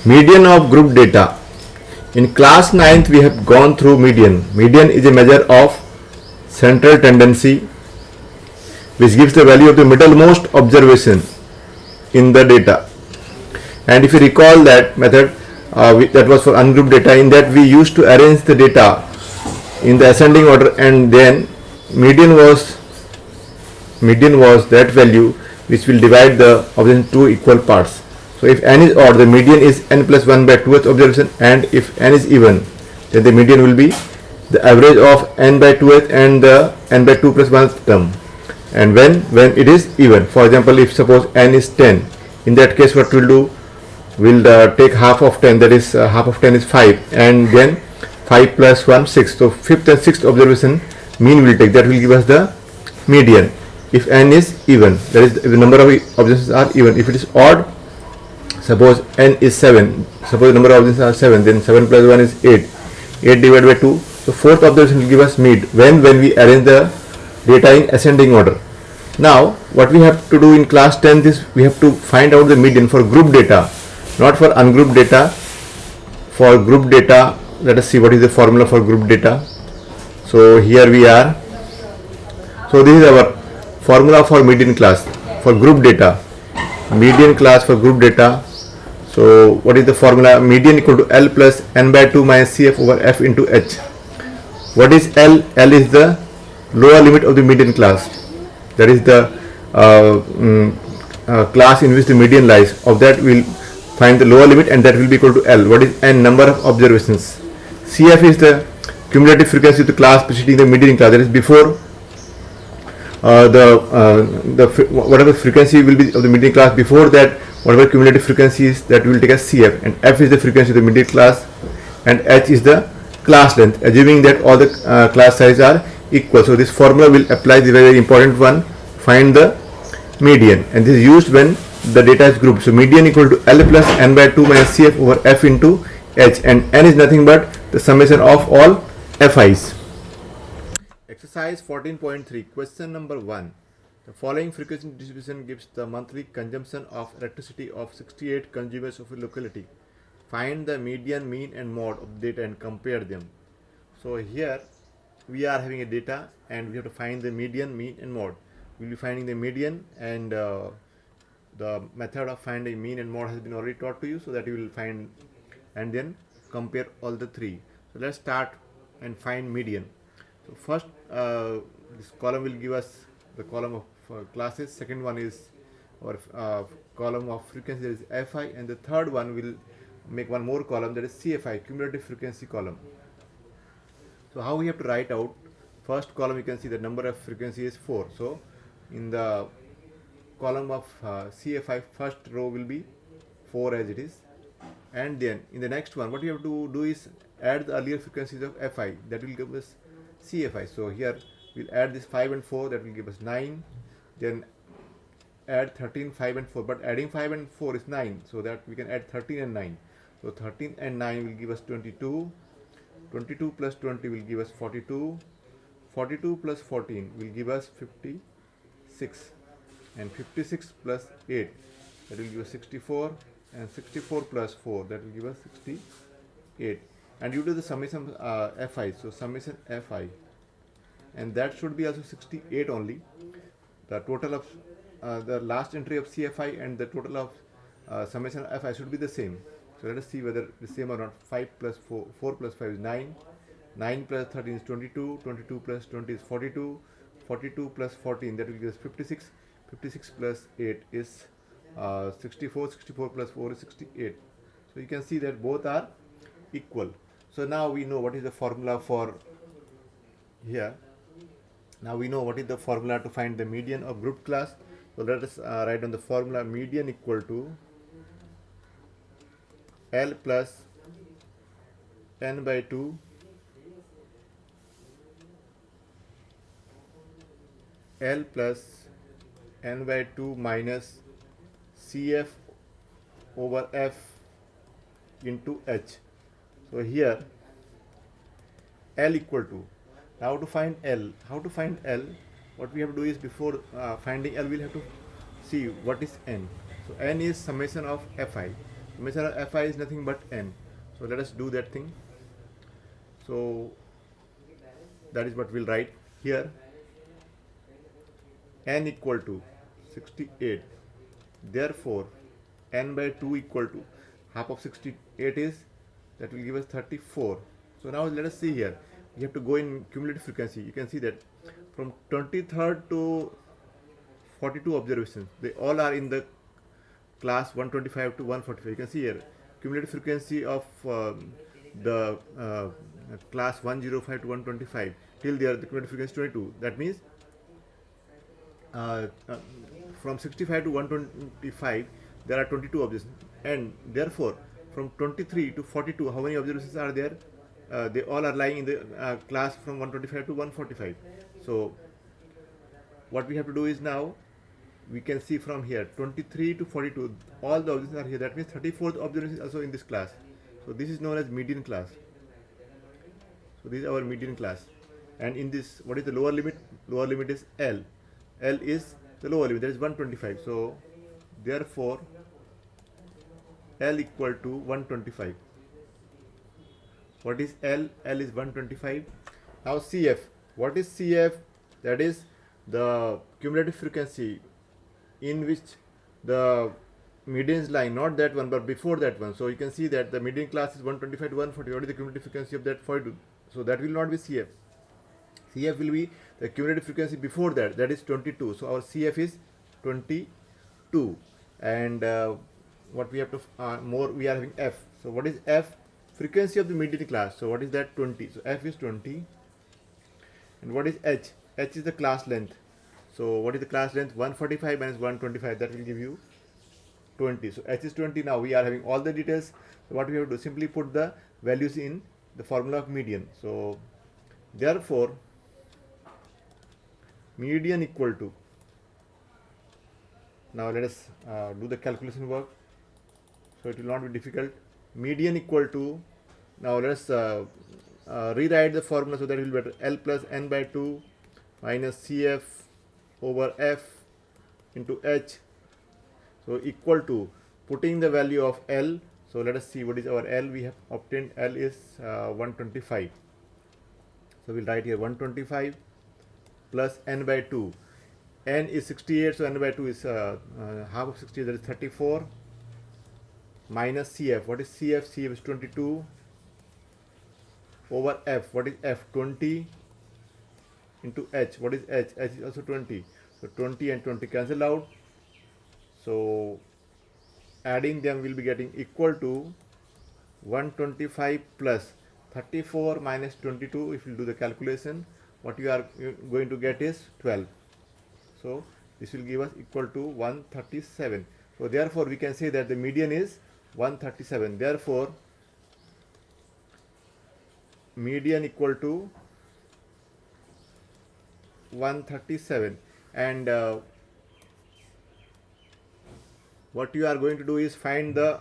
Median of group data. In class 9th we have gone through median. Median is a measure of central tendency which gives the value of the middlemost observation in the data. And if you recall that method that was for ungrouped data, in that we used to arrange the data in the ascending order, and then median was that value which will divide the observation into two equal parts. So if n is odd, the median is n plus 1 by 2th observation, and if n is even, then the median will be the average of n by 2th and the n by 2 plus 1th term. And when it is even, for example, if suppose n is 10, in that case what we'll do, we'll take half of 10, that is half of 10 is 5, and then 5 plus 1 6. So 5th and 6th observation mean will take, that will give us the median. If n is even, that is the number of observations are even. If it is odd, suppose n is 7, suppose the number of observations are 7, then 7 plus 1 is 8, 8 divided by 2. So 4th observation will give us mid when we arrange the data in ascending order. Now what we have to do in class 10 is we have to find out the median for group data, not for ungrouped data. For group data, let us see what is the formula for group data. So here we are. So this is our formula for median class for group data. Median class for group data. So what is the formula? Median equal to L plus n by 2 minus CF over F into H. What is L? L is the lower limit of the median class. That is the class in which the median lies. Of that we will find the lower limit, and that will be equal to L. What is n? Number of observations. CF is the cumulative frequency of the class preceding the median class. That is before whatever frequency will be of the median class, before that whatever cumulative frequency is, that we will take as CF, and F is the frequency of the median class, and H is the class length, assuming that all the class sizes are equal. So this formula will apply, the very important one, find the median, and this is used when the data is grouped. So median equal to L plus n by 2 minus CF over F into H, and n is nothing but the summation of all FIs. Exercise 14.3, question number 1. The following frequency distribution gives the monthly consumption of electricity of 68 consumers of a locality. Find the median, mean and mode of the data and compare them. So here we are having a data and we have to find the median, mean and mode. We will be finding the median, and the method of finding mean and mode has been already taught to you, so that you will find and then compare all the three. So let's start and find median. So first this column will give us the column of classes, second one is our column of frequency, that is Fi, and the third one will make one more column, that is CFI, cumulative frequency column. So how we have to write out? First column, you can see the number of frequency is 4. So in the column of CFI, first row will be 4 as it is, and then in the next one what you have to do is add the earlier frequencies of Fi, that will give us CFI. So here we'll add this 5 and 4, that will give us 9, then add 13, 5 and 4, but adding 5 and 4 is 9, so that we can add 13 and 9. So 13 and 9 will give us 22, 22 plus 20 will give us 42, 42 plus 14 will give us 56, and 56 plus 8, that will give us 64, and 64 plus 4, that will give us 68. And you do the summation Fi, so summation Fi, and that should be also 68 only. The total of the last entry of CFI and the total of summation Fi should be the same. So let us see whether the same or not. 5 plus 4, 4 plus 5 is 9, 9 plus 13 is 22, 22 plus 20 is 42, 42 plus 14, that will give us 56, 56 plus 8 is 64, 64 plus 4 is 68. So you can see that both are equal. So now we know what is the formula for here. Now we know what is the formula to find the median of group class. So let us write down the formula. Median equal to L plus n by 2 L plus n by 2 minus CF over F into H. So here L equal to, now to find L, how to find L, what we have to do is, before finding L, we'll have to see what is N. So N is summation of Fi. Summation of fi is nothing but n. So let us do that thing. So that is what we'll write here. N equal to 68. Therefore, n by 2 equal to half of 68 is, that will give us 34. So now let us see here. We have to go in cumulative frequency. You can see that from 23rd to 42 observations, they all are in the class 125 to 145. You can see here cumulative frequency of the class 105 to 125 till there the cumulative frequency 22. That means uh, uh, from 65 to 125 there are 22 observations, and therefore from 23 to 42 how many observations are there? They all are lying in the class from 125 to 145. So what we have to do is, now we can see from here 23 to 42 all the observations are here. That means 34th observation is also in this class. So this is known as median class. So this is our median class. And in this, what is the lower limit? Lower limit is L. L is the lower limit, that is 125. So therefore L equal to 125. What is L? L is 125. Now CF. What is CF? That is the cumulative frequency in which the median is lying, not that one but before that one. So you can see that the median class is 125 to 140. What is the cumulative frequency of that 42? So that will not be CF. CF will be the cumulative frequency before that, that is 22. So our CF is 22. And what we have to more, we are having F. So what is F? Frequency of the median class. So what is that? 20. So F is 20. And what is H? H is the class length. So what is the class length? 145 minus 125, that will give you 20. So H is 20. Now we are having all the details. So what we have to do, simply put the values in the formula of median. So therefore median equal to, now let us do the calculation work, so it will not be difficult. Median equal to, now let us rewrite the formula so that it will be better. L plus n by 2 minus CF over F into H, so equal to, putting the value of L. So let us see what is our L. We have obtained L is 125. So we'll write here 125 plus n by 2. N is 68, so n by 2 is half of 68, that is 34, minus CF. What is CF? CF is 22 over F. What is F? 20 into H. What is H? H is also 20. So 20 and 20 cancel out. So adding them will be getting equal to 125 plus 34 minus 22. If you do the calculation, what you are going to get is 12. So this will give us equal to 137. So therefore we can say that the median is 137. Therefore median equal to 137. And what you are going to do is find the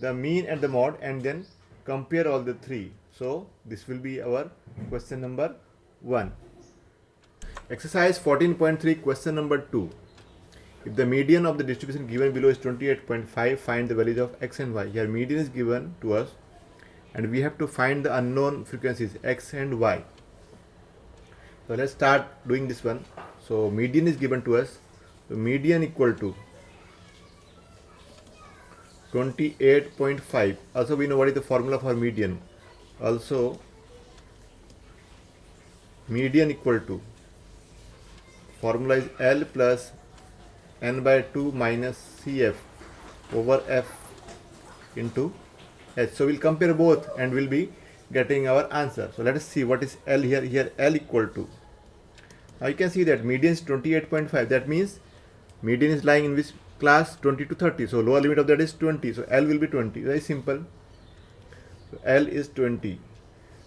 mean and the mode, and then compare all the three. So this will be our question number 1. Exercise 14.3, question number 2. If the median of the distribution given below is 28.5, find the values of x and y. Here median is given to us and we have to find the unknown frequencies x and y. So let's start doing this one. So median is given to us. So median equal to 28.5. Also we know what is the formula for median. Also median equal to, formula is L plus n by 2 minus CF over F into H. So we'll compare both and we'll be getting our answer. So let us see what is L here. Here L equal to, now you can see that median is 28.5. That means median is lying in which class? 20 to 30. So lower limit of that is 20. So L will be 20. Very simple. So L is 20.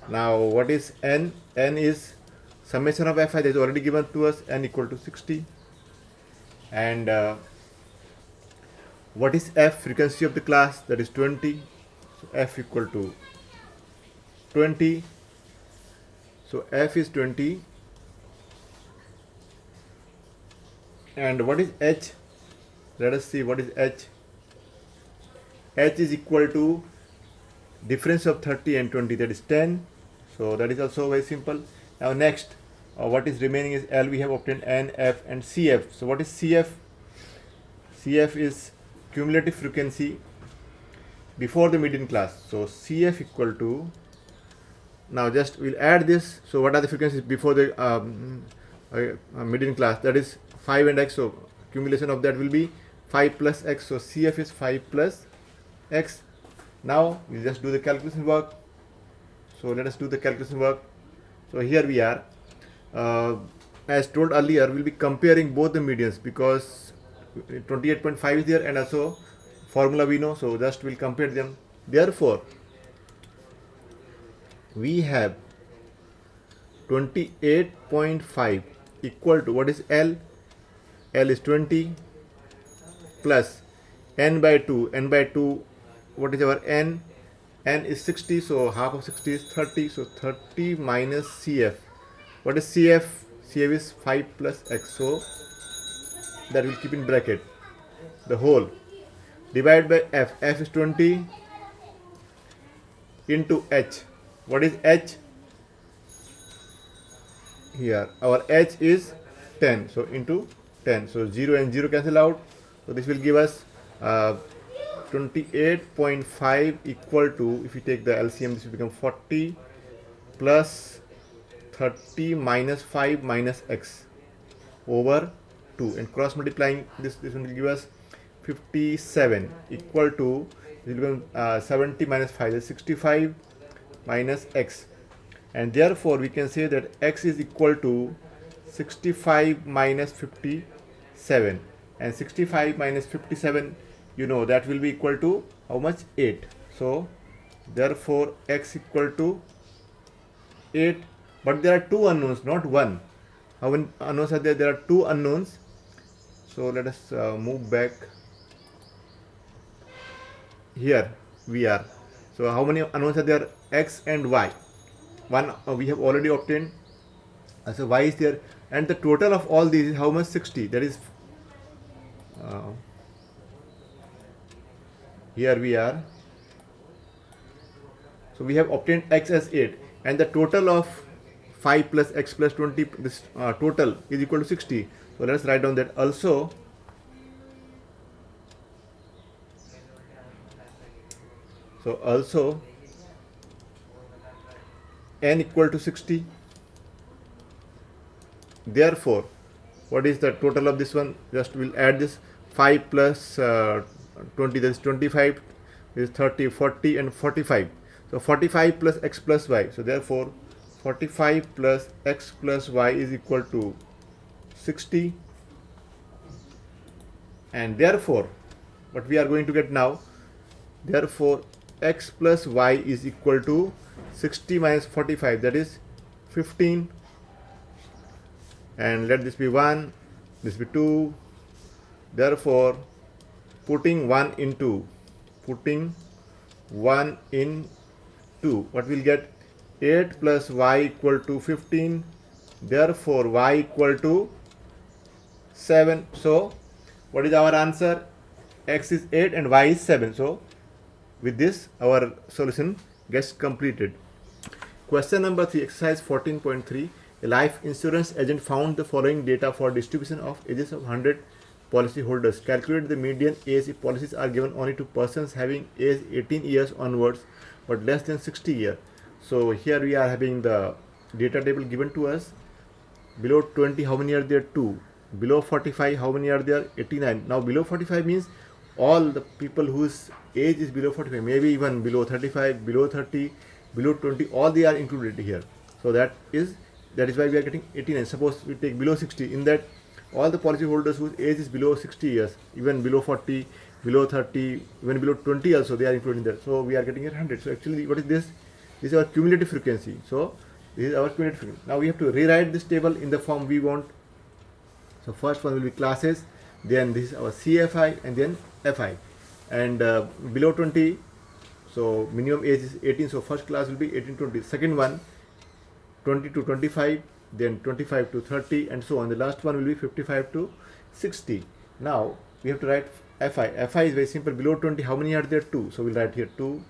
Now what is N? N is summation of Fi, that is already given to us, N equal to 60. And what is F? Frequency of the class, that is 20. So F equal to 20. So F is 20. And what is H? Let us see what is H. H is equal to difference of 30 and 20, that is 10. So that is also very simple. Now next, what is remaining is L. We have obtained N, F and CF. So what is CF? CF is cumulative frequency before the median class. So CF equal to, now just we'll add this. So what are the frequencies before the median class? That is 5 and x. So accumulation of that will be 5 plus x. So CF is 5 plus x. Now we'll just do the calculation work. So let us do the calculation work. So here we are. As told earlier, we'll be comparing both the medians because 28.5 is there and also formula we know. So just we'll compare them. Therefore, we have 28.5 equal to, what is L? L is 20 plus n by 2. N by 2, what is our n? N is 60, so half of 60 is 30. So 30 minus CF. What is CF? CF is 5 plus x. So that will keep in bracket. The whole divided by F. F is 20 into H. What is H? Here our H is 10. So into 10. So 0 and 0 cancel out. So this will give us 28.5 equal to, if you take the LCM, this will become 40 plus 30 minus 5 minus x over 2, and cross multiplying this one will give us 57 equal to, this will become 70 minus 5 is 65 minus x, and therefore we can say that x is equal to 65 minus 57, and 65 minus 57, you know, that will be equal to how much? 8. So therefore x equal to 8, but there are two unknowns, not one. How many unknowns are there? There are two unknowns. So let us move back. Here we are. So how many unknowns are there? X and y. One we have already obtained. So y is there, and the total of all these is how much? 60. That is here we are. So we have obtained x as 8, and the total of 5 plus x plus 20, this total is equal to 60. So let us write down that also. So also n equal to 60. Therefore, what is the total of this one? Just we'll add this 5 plus 20, that is 25, this is 30, 40 and 45. So 45 plus x plus y. So therefore 45 plus x plus y is equal to 60, and therefore what we are going to get now, therefore x plus y is equal to 60 minus 45, that is 15, and let this be 1, this be 2. Therefore putting 1 into, what we'll get? 8 plus y equal to 15. Therefore y equal to 7. So what is our answer? X is 8 and y is 7. So with this our solution gets completed. Question number 3, exercise 14.3. A life insurance agent found the following data for distribution of ages of 100 policy holders. Calculate the median age if policies are given only to persons having age 18 years onwards but less than 60 years. So here we are having the data table given to us. Below 20, how many are there? 2. Below 45, how many are there? 89. Now below 45 means all the people whose age is below 45, maybe even below 35, below 30, below 20, all they are included here. So that is why we are getting 89. Suppose we take below 60, in that all the policy holders whose age is below 60 years, even below 40, below 30, even below 20 also, they are included in that. So we are getting 100. So actually what is this? This is our cumulative frequency. So this is our cumulative frequency. Now we have to rewrite this table in the form we want. So first one will be classes, then this is our CFI, and then FI. And below 20, so minimum age is 18, so first class will be 18 to 20. Second one 20 to 25, then 25 to 30, and so on. The last one will be 55 to 60. Now we have to write Fi is very simple. Below 20, how many are there? 2. So we'll write here 2.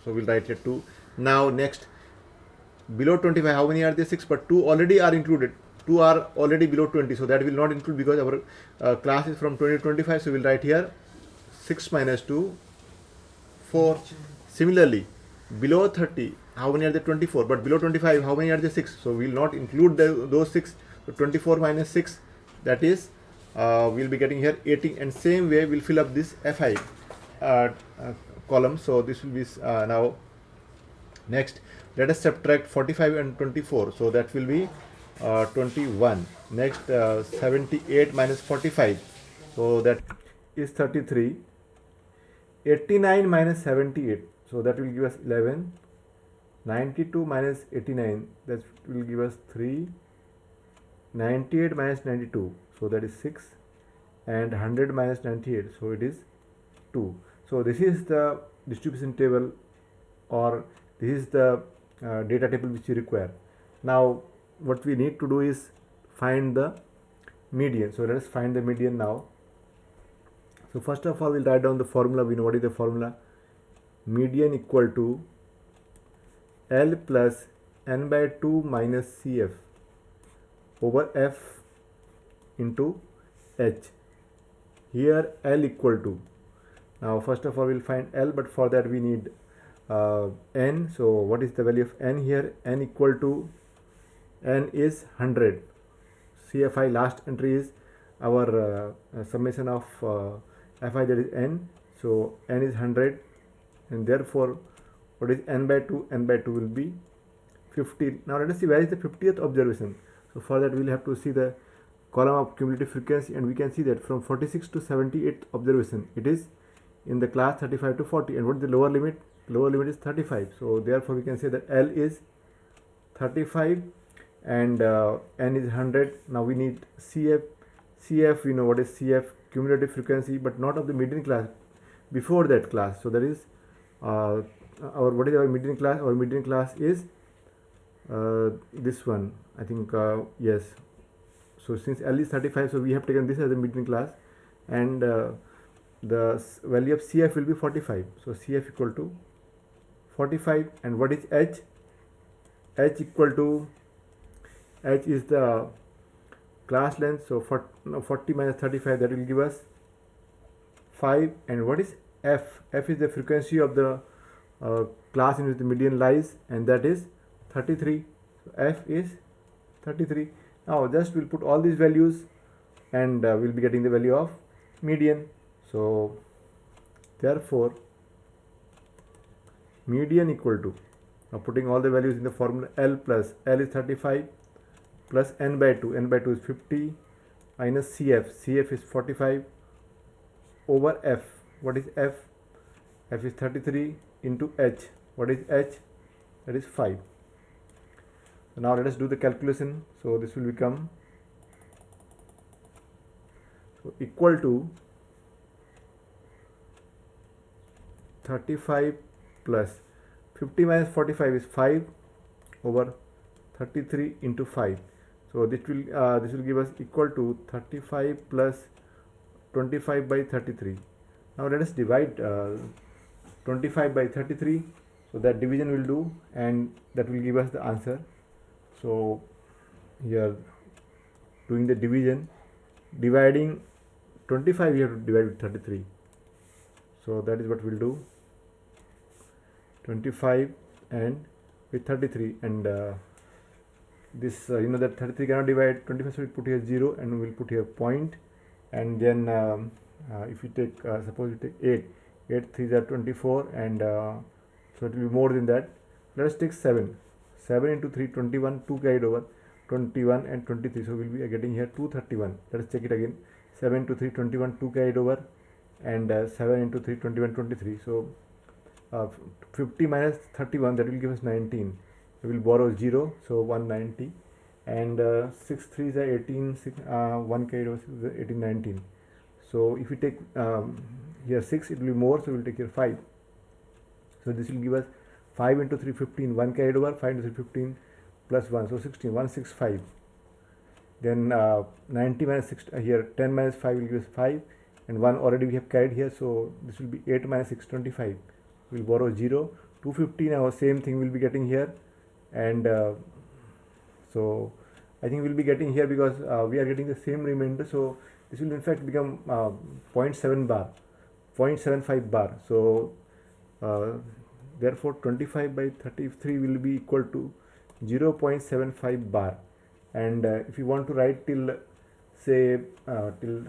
So we'll write here 2. Now next, below 25, how many are there? 6. But 2 already are included. 2 are already below 20. So that will not include because our class is from 20 to 25. So we'll write here 6 minus 2, 4. Similarly, below 30, how many are there? 24. But below 25, how many are there? 6. So we'll not include those 6. So 24 minus 6, that is, we'll be getting here 18. And same way, we'll fill up this Fi column. So this will be now next. Let us subtract 45 and 24. So that will be 21. Next, 78 minus 45. So that is 33. 89 minus 78. So that will give us 11. 92 minus 89. That will give us 3. 98 minus 92. So that is 6. And 100 minus 98. So it is 2. So this is the distribution table, or this is the data table which we require. Now what we need to do is find the median. So let us find the median now. So first of all, we'll write down the formula. We know what is the formula. Median equal to L plus n by 2 minus Cf over F into H. Here L equal to. Now first of all, we'll find L, but for that we need n. So what is the value of n here? N equal to, n is 100. CFI last entry is our summation of Fi, that is n. So n is 100, and therefore what is n by 2? N by 2 will be 50. Now let us see where is the 50th observation. So for that we'll have to see the column of cumulative frequency, and we can see that from 46 to 78th observation it is in the class 35 to 40. And what is the lower limit? Lower limit is 35. So therefore we can say that L is 35 and n is 100. Now we need Cf. Cf, we know what is Cf, cumulative frequency, but not of the median class, before that class. So that is what is our median class? Our median class is this one, I think. Yes. So since L is 35, so we have taken this as a median class, and the value of Cf will be 45. So Cf equal to 45. And what is H? H equal to, H is the class length. So 40 minus 35, that will give us 5. And what is F? F is the frequency of the class in which the median lies, and that is 33. So F is 33. Now just we'll put all these values, and we'll be getting the value of median. So therefore median equal to, now putting all the values in the formula, L plus, L is 35 plus n by 2. N by 2 is 50 minus Cf. Cf is 45 over F. What is F? F is 33 into H. What is H? That is 5. So now let us do the calculation. So this will become, so equal to 35 plus 50 minus 45 is 5 over 33 into 5. So this will give us equal to 35 plus 25 by 33. Now let us divide 25 by 33. So that division will do, and that will give us the answer. So here doing the division, dividing 25, we have to divide with 33. So that is what we'll do. 25 and with 33, and this you know that 33 cannot divide 25, so we put here 0, and we'll put here point. And then if you take suppose you take 8 3s are 24, and so it will be more than that. Let us take 7 into 3, 21, 2 carried over, 21 and 23, so we'll be getting here 231. Let us check it again. 7 into 3, 21, 2 carried over, and 7 into 3, 21, 23. So 50 minus 31, that will give us 19. We will borrow 0, so 190, and 6 3s are 18, 1 carried over, 18, 19. So if we take here 6, it will be more, so we will take here 5. So this will give us 5 into 3, 15, 1 carried over, 5 into 3, 15 plus 1, so 16, 165. then 90 minus 6 here 10 minus 5 will give us 5, and 1 already we have carried here, so this will be 8 minus 6 25. We'll borrow 0. 250 now, same thing we'll be getting here, and so I think we'll be getting here because we are getting the same remainder, so this will in fact become 0.7 bar, 0.75 bar. So therefore 25 by 33 will be equal to 0.75 bar, and if you want to write till say till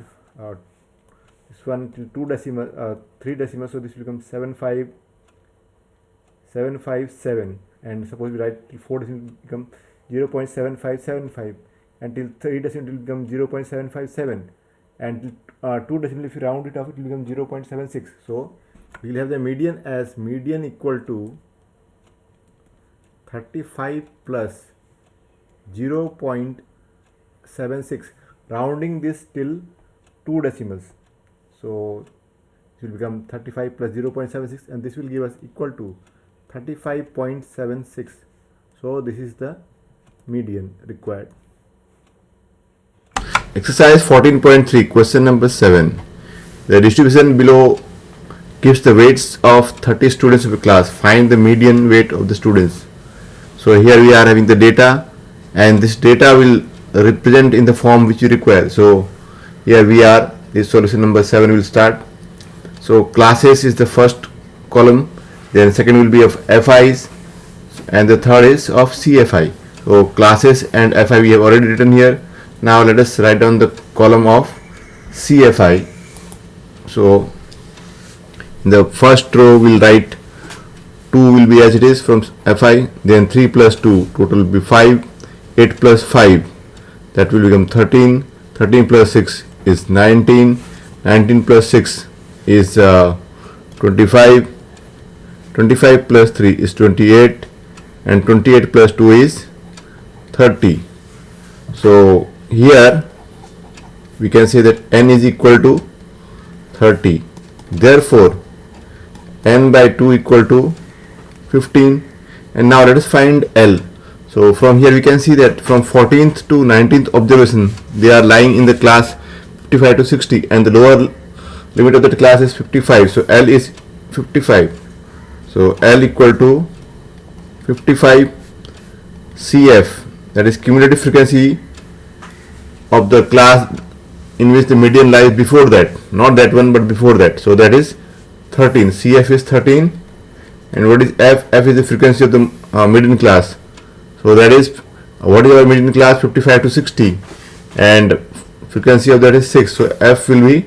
this one till 2 decimal 3 decimal, so this will become 757, and suppose we write till 4 decimal, it will become 0.7575, and till 3 decimal it will become 0.757, and till 2 decimal, if you round it off, it will become 0.76. So we will have the median as median equal to 35 plus 0.76, rounding this till 2 decimals. So it will become 35 plus 0.76, and this will give us equal to 35.76. So this is the median required. Exercise 14.3, question number 7. The distribution below gives the weights of 30 students of a class. Find the median weight of the students. So here we are having the data, and this data will represent in the form which you require. So here we are, this solution number 7 will start. So classes is the first column, then second will be of FIs, and the third is of CFI. So classes and FI we have already written here. Now let us write down the column of CFI. So in the first row we'll write 2 will be as it is from FI, then 3 plus 2, total will be 5, 8 plus 5, that will become 13, 13 plus 6 is 19, 19 plus 6 is 25, 25 plus 3 is 28, and 28 plus 2 is 30. So here we can say that n is equal to 30. Therefore n by 2 equal to 15. And now let us find L. So from here we can see that from 14th to 19th observation they are lying in the class 55 to 60, and the lower limit of that class is 55. So L is 55. So L equal to 55 CF, that is cumulative frequency of the class in which the median lies before that, not that one but before that. So that is 13. CF is 13. And what is F? F is the frequency of the median class. So that is, what is our median class? 55 to 60, and frequency of that is 6. So F will be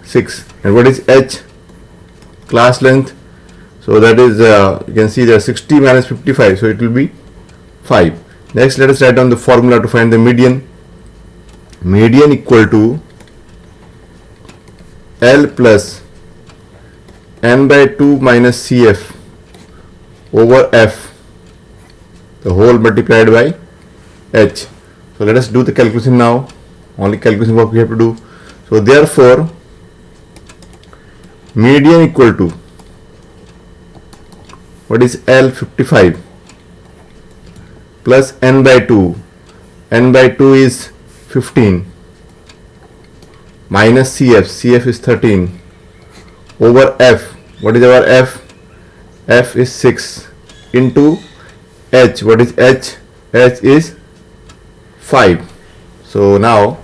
6. And what is H? Class length. So that is, you can see there 60 minus 55. So it will be 5. Next, let us write down the formula to find the median. Median equal to L plus n by 2 minus CF over F, the whole multiplied by H. So let us do the calculation now. Only calculation work we have to do. So therefore median equal to, what is L? 55 plus n by 2. N by 2 is 15 minus CF. CF is 13 over F. What is our F? F is 6 into H. What is H? H is 5. So now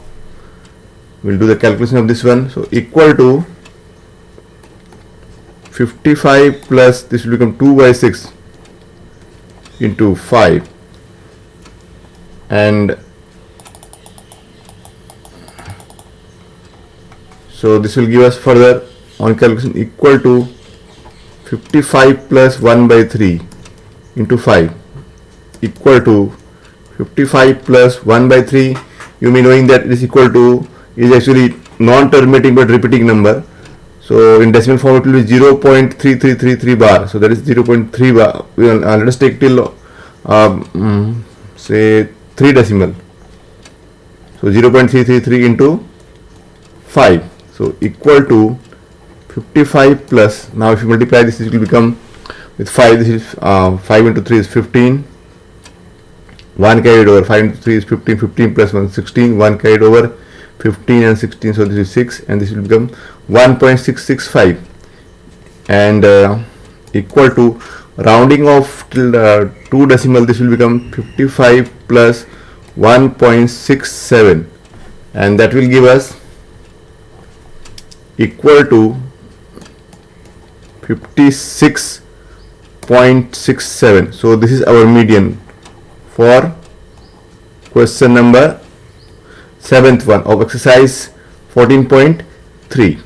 we'll do the calculation of this one. So equal to 55 plus, this will become 2 by 6 into 5, and so this will give us further on calculation equal to 55 plus 1 by 3 into 5 equal to 55 plus 1 by 3. You may knowing that it is equal to is actually non-terminating but repeating number. So in decimal form it will be 0.3333 bar. So that is 0.3 bar. Let us take till say 3 decimal. So 0.333 into 5. So equal to 55 plus, now if you multiply this, it will become with 5, this is 5 into 3 is 15 1 carried over, 5 into 3 is 15, 15 plus 1 16, 1 carried over 15 and 16, so this is 6, and this will become 1.665, and equal to, rounding off till 2 decimal, this will become 55 plus 1.67, and that will give us equal to 56.67. so this is our median for question number 7th one of exercise 14.3.